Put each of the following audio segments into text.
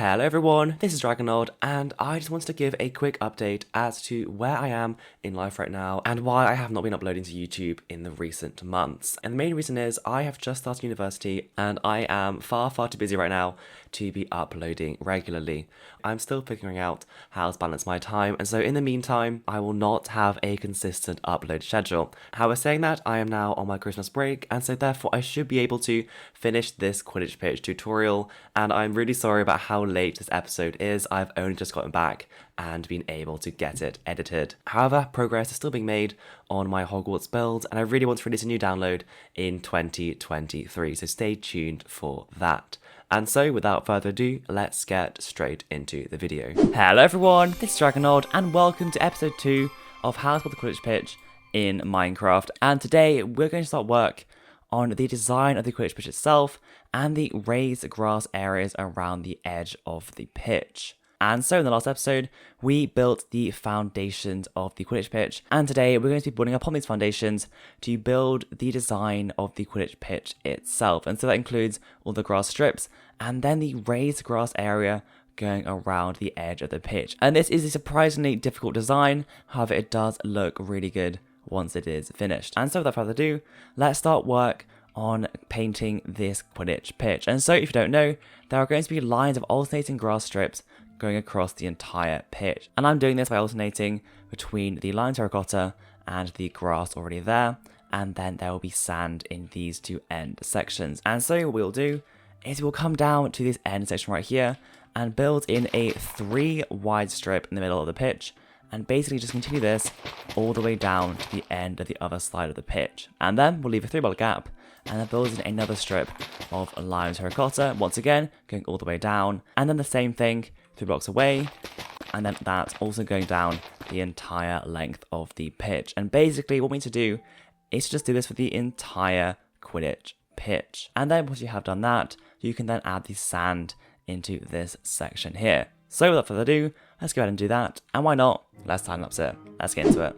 Hello everyone, this is Dragonod, and I just wanted to give a quick update as to where I am in life right now and why I have not been uploading to YouTube in the recent months. And the main reason is I have just started university and I am far too busy right now to be uploading regularly. I'm still figuring out how to balance my time, and so in the meantime, I will not have a consistent upload schedule. However, saying that, I am now on my Christmas break, and so therefore I should be able to finish this Quidditch Pitch tutorial, and I'm really sorry about how late this episode is. I've only just gotten back and been able to get it edited. However, progress is still being made on my Hogwarts build, and I really want to release a new download in 2023, so stay tuned for that. And so, without further ado, let's get straight into the video. Hello everyone, this is Dragonod, and welcome to episode 2 of How to Build the Quidditch Pitch in Minecraft. And today, we're going to start work on the design of the Quidditch Pitch itself and the raised grass areas around the edge of the pitch. And so in the last episode, we built the foundations of the Quidditch Pitch, and today we're going to be building upon these foundations to build the design of the Quidditch Pitch itself. And so that includes all the grass strips and then the raised grass area going around the edge of the pitch. And this is a surprisingly difficult design, however it does look really good once it is finished. And so without further ado, let's start work on painting this Quidditch Pitch. And so if you don't know, there are going to be lines of alternating grass strips going across the entire pitch. And I'm doing this by alternating between the lime terracotta and the grass already there, and then there will be sand in these two end sections. And so what we'll do is we'll come down to this end section right here and build in a 3 wide strip in the middle of the pitch, and basically just continue this all the way down to the end of the other side of the pitch. And then we'll leave a 3-block gap and then build in another strip of lime terracotta, once again going all the way down, and then the same thing 3 blocks away, and then that's also going down the entire length of the pitch. And basically what we need to do is just do this for the entire Quidditch Pitch. And then once you have done that, you can then add the sand into this section here. So without further ado, let's go ahead and do that. And why not? Let's time lapse it. Let's get into it.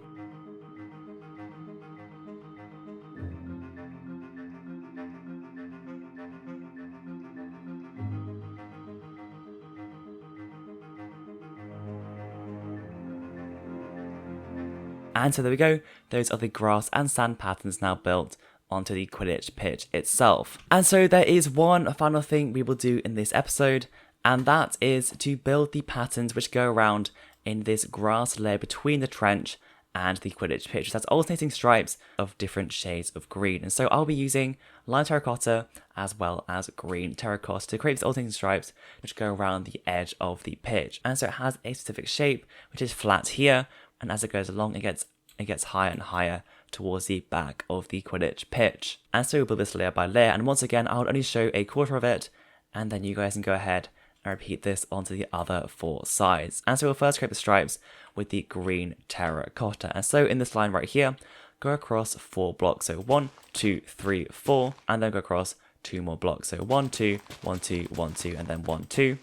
And so there we go, those are the grass and sand patterns now built onto the Quidditch Pitch itself. And so there is one final thing we will do in this episode, and that is to build the patterns which go around in this grass layer between the trench and the Quidditch Pitch. That's alternating stripes of different shades of green. And so I'll be using lime terracotta as well as green terracotta to create these alternating stripes which go around the edge of the pitch. And so it has a specific shape which is flat here, and as it goes along, it gets higher and higher towards the back of the Quidditch Pitch. And so we'll build this layer by layer, and once again, I'll only show a quarter of it, and then you guys can go ahead and repeat this onto the other 4 sides. And so we'll first create the stripes with the green terracotta. And so in this line right here, go across 4 blocks. So 1, 2, 3, 4, and then go across 2 more blocks. So 1, 2, 1, 2, 1, 2, and then 1, 2.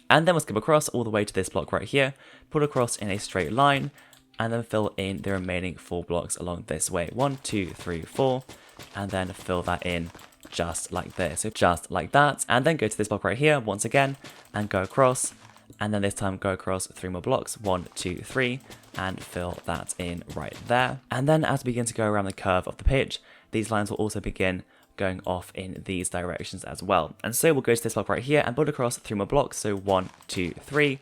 And then we'll skip across all the way to this block right here, put across in a straight line, and then fill in the remaining 4 blocks along this way. 1, 2, 3, 4, and then fill that in just like this. So just like that, and then go to this block right here once again, and go across, and then this time go across 3 more blocks. 1, 2, 3, and fill that in right there. And then as we begin to go around the curve of the pitch, these lines will also begin going off in these directions as well. And so we'll go to this block right here and build across 3 more blocks. So 1, 2, 3,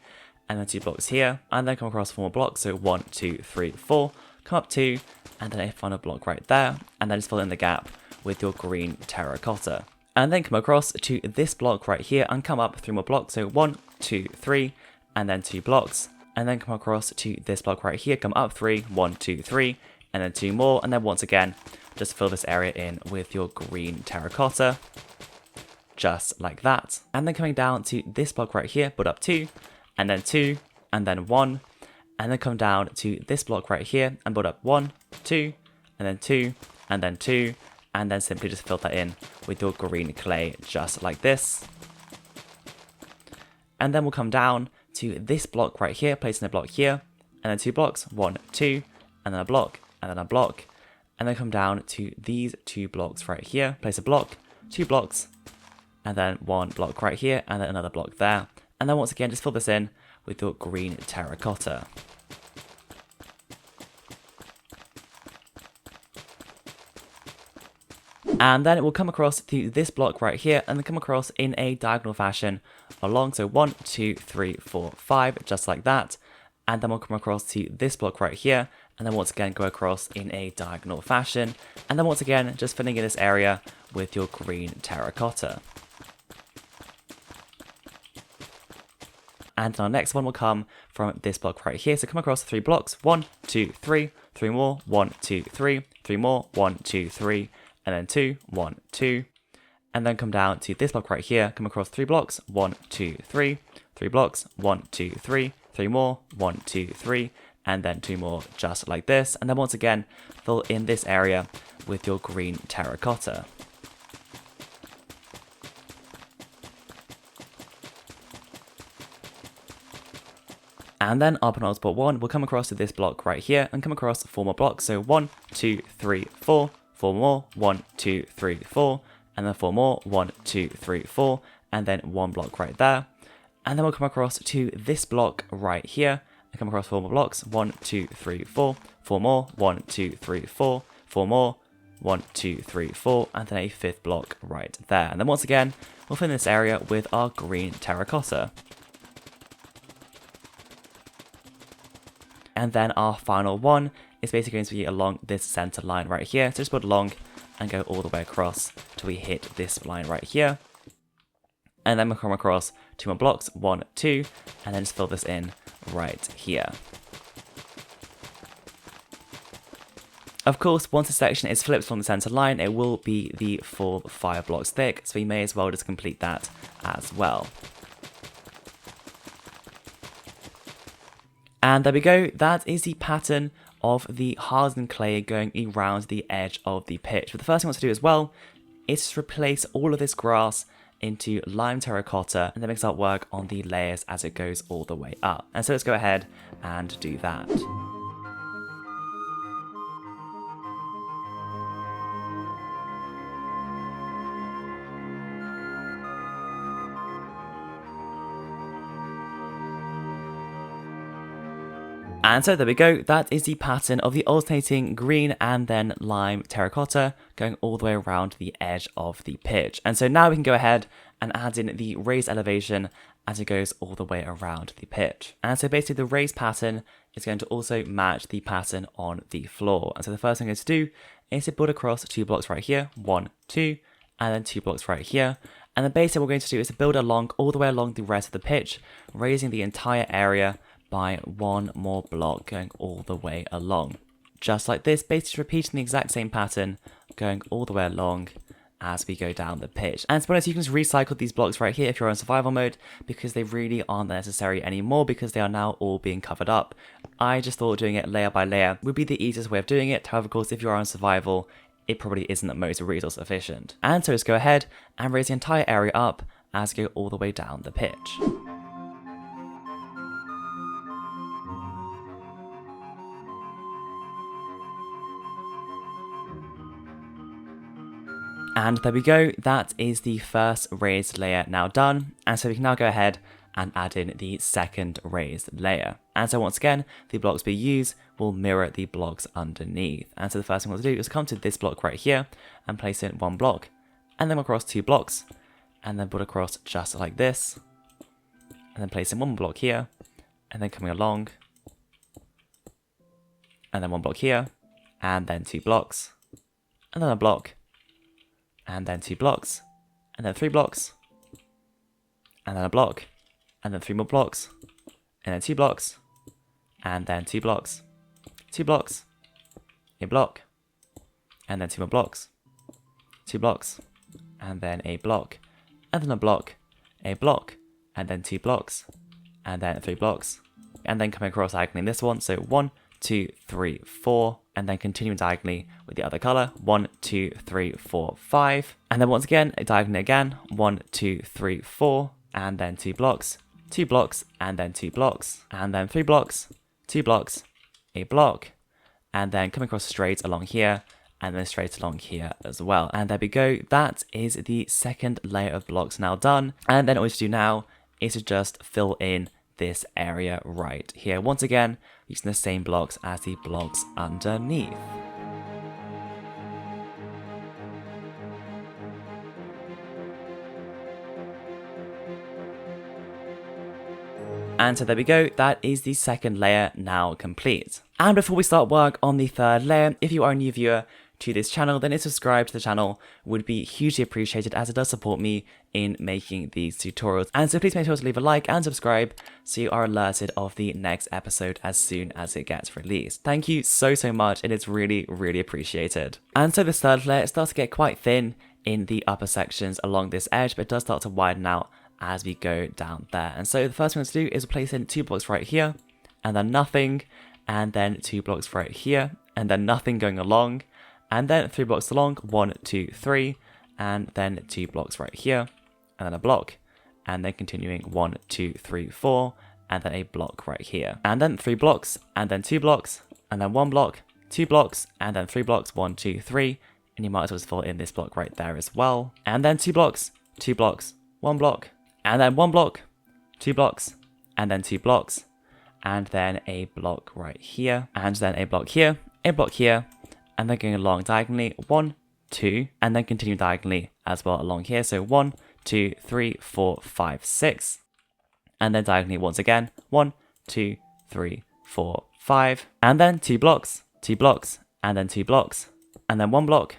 and then 2 blocks here, and then come across 4 more blocks. So 1, 2, 3, 4, come up 2, and then a final block right there, and then just fill in the gap with your green terracotta. And then come across to this block right here and come up 3 more blocks. So 1, 2, 3, and then 2 blocks, and then come across to this block right here, come up 3, 1, 2, 3, and then 2 more, and then once again, just fill this area in with your green terracotta, just like that. And then coming down to this block right here, put up 2, and then 2, and then 1, and then come down to this block right here and put up 1, 2, and then 2, and then 2, and then simply just fill that in with your green clay, just like this. And then we'll come down to this block right here, placing a block here, and then 2 blocks, 1, 2, and then a block, and then a block, and then come down to these 2 blocks right here, place a block, 2 blocks, and then 1 block right here, and then another block there, And then once again, just fill this in with your green terracotta. And then it will come across to this block right here and then come across in a diagonal fashion along. So 1, 2, 3, 4, 5, just like that. And then we'll come across to this block right here and then once again go across in a diagonal fashion. And then once again, just filling in this area with your green terracotta. And our next one will come from this block right here. So come across 3 blocks, 1, 2, 3, 3 more, 1, 2, 3, 3 more, 1, 2, 3, and then 2, 1, 2, and then come down to this block right here, come across 3 blocks, 1, 2, 3, 3 blocks, 1, 2, 3, 3 more, 1, 2, 3, and then 2 more, just like this. And then once again, fill in this area with your green terracotta. And then our penultimate spot 1 will come across to this block right here and come across 4 more blocks. So 1, 2, 3, 4, 4 more, 1, 2, 3, 4, and then 4 more, 1, 2, 3, 4, and then 1 block right there. And then we'll come across to this block right here and come across 4 more blocks, 1, 2, 3, 4, 4 more, 1, 2, 3, 4, 4 more, 1, 2, 3, 4, and then a 5th block right there. And then once again, we'll fill in this area with our green terracotta. And then our final one is basically going to be along this center line right here. So just put along and go all the way across till we hit this line right here. And then we'll come across 2 more blocks, 1, 2, and then just fill this in right here. Of course, once the section is flipped from the center line, it will be the full 5 blocks thick, so we may as well just complete that as well. And there we go, that is the pattern of the hardened clay going around the edge of the pitch. But the first thing I want to do as well is to replace all of this grass into lime terracotta and then make artwork on the layers as it goes all the way up. And so let's go ahead and do that. And so there we go, that is the pattern of the alternating green and then lime terracotta going all the way around the edge of the pitch. And so now we can go ahead and add in the raised elevation as it goes all the way around the pitch. And so basically the raised pattern is going to also match the pattern on the floor. And so the first thing I'm going to do is to build across 2 blocks right here, 1, 2, and then 2 blocks right here. And then basically what we're going to do is to build along all the way along the rest of the pitch, raising the entire area by 1 more block going all the way along. Just like this, basically repeating the exact same pattern going all the way along as we go down the pitch. And to be honest, you can just recycle these blocks right here if you're on survival mode because they really aren't necessary anymore because they are now all being covered up. I just thought doing it layer by layer would be the easiest way of doing it. However, of course, if you're on survival, it probably isn't the most resource efficient. And so let's go ahead and raise the entire area up as we go all the way down the pitch. And there we go, that is the first raised layer now done. And so we can now go ahead and add in the second raised layer. And so once again, the blocks we use will mirror the blocks underneath. And so the first thing we'll do is come to this block right here and place in 1 block. And then across 2 blocks. And then put across just like this. And then place in 1 more block here. And then coming along. And then 1 block here. And then 2 blocks. And then a block. And then 2 blocks, and then 3 blocks, and then a block, and then 3 more blocks, and then 2 blocks, and then 2 blocks, 2 blocks, a block, and then 2 more blocks, 2 blocks, and then a block, and then a block, and then 2 blocks, and then 3 blocks, and then coming across diagonally in this one, so 1, 2, 3, 4, and then continuing diagonally with the other color, 1, 2, 3, 4, 5, and then once again, diagonally again, 1, 2, 3, 4, and then 2 blocks, 2 blocks, and then 2 blocks, and then 3 blocks, 2 blocks, a block, and then coming across straight along here, and then straight along here as well. And there we go, that is the second layer of blocks now done, and then all we have to do now is to just fill in this area right here. Once again, using the same blocks as the blocks underneath. And so there we go, that is the second layer now complete. And before we start work on the third layer, if you are a new viewer to this channel, then a subscribe to the channel would be hugely appreciated, as it does support me in making these tutorials. And so please make sure to leave a like and subscribe so you are alerted of the next episode as soon as it gets released. Thank you so much, it is really appreciated. And so this third layer starts to get quite thin in the upper sections along this edge, but it does start to widen out as we go down there. And so the first thing to do is place in 2 blocks right here, and then nothing, and then 2 blocks right here, and then nothing going along, and then 3 blocks along, 1, 2, 3, and then 2 blocks right here, and then a block, and then continuing 1, 2, 3, 4, and then a block right here, and then 3 blocks, and then 2 blocks, and then 1 block, 2 blocks, and then 3 blocks, 1, 2, 3, and you might as well fill in this block right there as well, and then 2 blocks, 2 blocks, 1 block, and then 1 block, 2 blocks, and then 2 blocks, and then a block right here, and then a block here, and then going along diagonally, 1, 2, and then continue diagonally as well along here. So 1, 2, 3, 4, 5, 6, and then diagonally once again, 1, 2, 3, 4, 5, and then 2 blocks, and then 2 blocks, and then 1 block,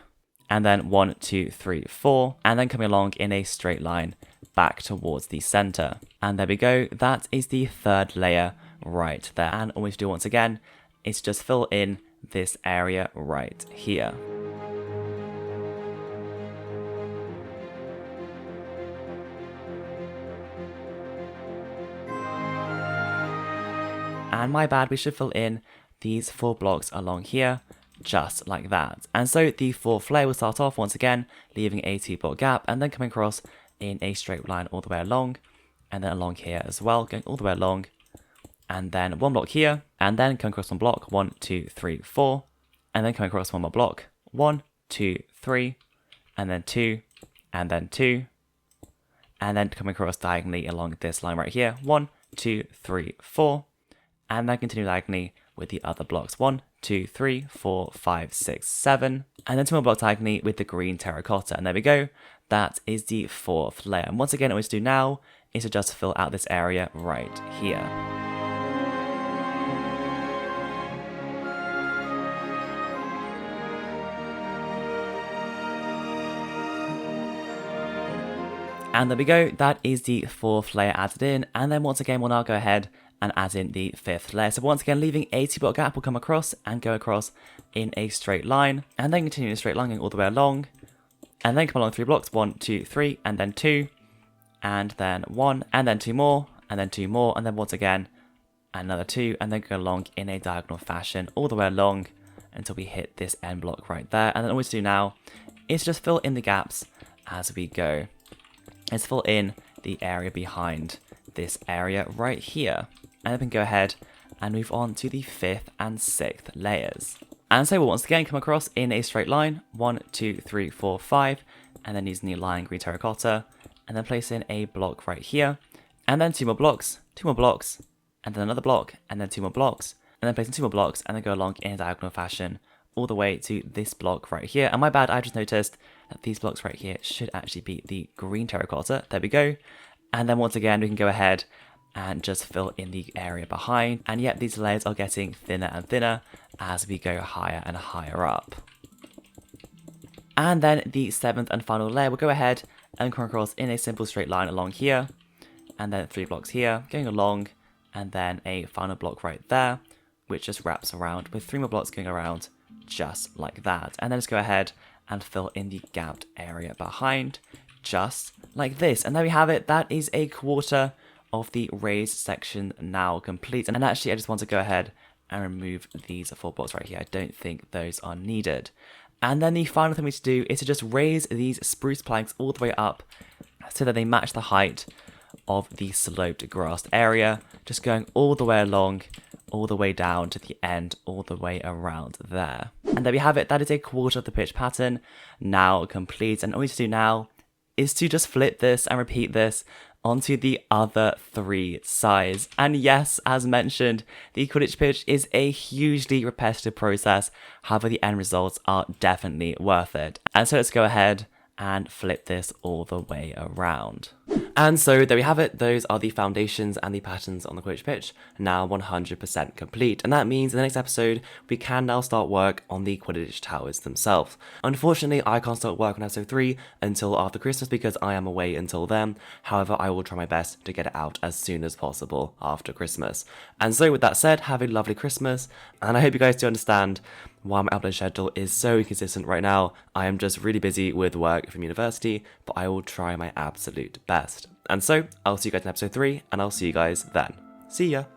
and then 1, 2, 3, 4, and then coming along in a straight line back towards the center. And there we go, that is the third layer right there. And all we have to do once again is just fill in this area right here. And my bad, we should fill in these 4 blocks along here, just like that. And so the fourth layer will start off once again, leaving a 2 block gap, and then coming across in a straight line all the way along, and then along here as well, going all the way along, and then 1 block here, and then coming across 1 block, 1, 2, 3, 4, and then coming across 1 more block, 1, 2, 3, and then 2, and then 2, and then coming across diagonally along this line right here, 1, 2, 3, 4, and then continue diagonally with the other blocks, 1, 2, 3, 4, 5, 6, 7, and then 2 more blocks diagonally with the green terracotta. And there we go, that is the fourth layer. And once again, what we do now is to just fill out this area right here. And there we go, that is the fourth layer added in. And then once again, we'll now go ahead and add in the fifth layer. So once again, leaving a 2 block gap, will come across and go across in a straight line, and then continue a straight line going all the way along, and then come along 3 blocks, 1, 2, 3, and then 2, and then 1, and then 2 more, and then 2 more, and then once again, another 2, and then go along in a diagonal fashion all the way along until we hit this end block right there. And then all we do now is just fill in the gaps as we go. Let's fill in the area behind this area right here. And then we can go ahead and move on to the 5th and 6th layers. And so we'll once again come across in a straight line, 1, 2, 3, 4, 5, and then using the line green terracotta, and then place in a block right here, and then 2 more blocks, and then another block, and then 2 more blocks, and then place in 2 more blocks, and then go along in a diagonal fashion all the way to this block right here. And my bad, I just noticed that these blocks right here should actually be the green terracotta. There we go. And then once again, we can go ahead and just fill in the area behind. And yet these layers are getting thinner and thinner as we go higher and higher up. And then the 7th and final layer, we'll go ahead and come across in a simple straight line along here, and then 3 blocks here, going along, and then a final block right there, which just wraps around with 3 more blocks going around just like that. And then just go ahead and fill in the gapped area behind, just like this. And there we have it. That is a quarter of the raised section now complete. And actually, I just want to go ahead and remove these 4 blocks right here. I don't think those are needed. And then the final thing we need to do is to just raise these spruce planks all the way up so that they match the height of the sloped grassed area, just going all the way along, all the way down to the end, all the way around there. And there we have it. That is a quarter of the pitch pattern now complete. And all we need to do now is to just flip this and repeat this onto the other 3 sides. And yes, as mentioned, the Quidditch pitch is a hugely repetitive process, however the end results are definitely worth it. And so let's go ahead and flip this all the way around. And so there we have it. Those are the foundations and the patterns on the Quidditch pitch, now 100% complete. And that means in the next episode, we can now start work on the Quidditch towers themselves. Unfortunately, I can't start work on episode 3 until after Christmas because I am away until then. However, I will try my best to get it out as soon as possible after Christmas. And so with that said, have a lovely Christmas. And I hope you guys do understand why my upload schedule is so inconsistent right now. I am just really busy with work from university, but I will try my absolute best. And so, I'll see you guys in episode 3, and I'll see you guys then. See ya!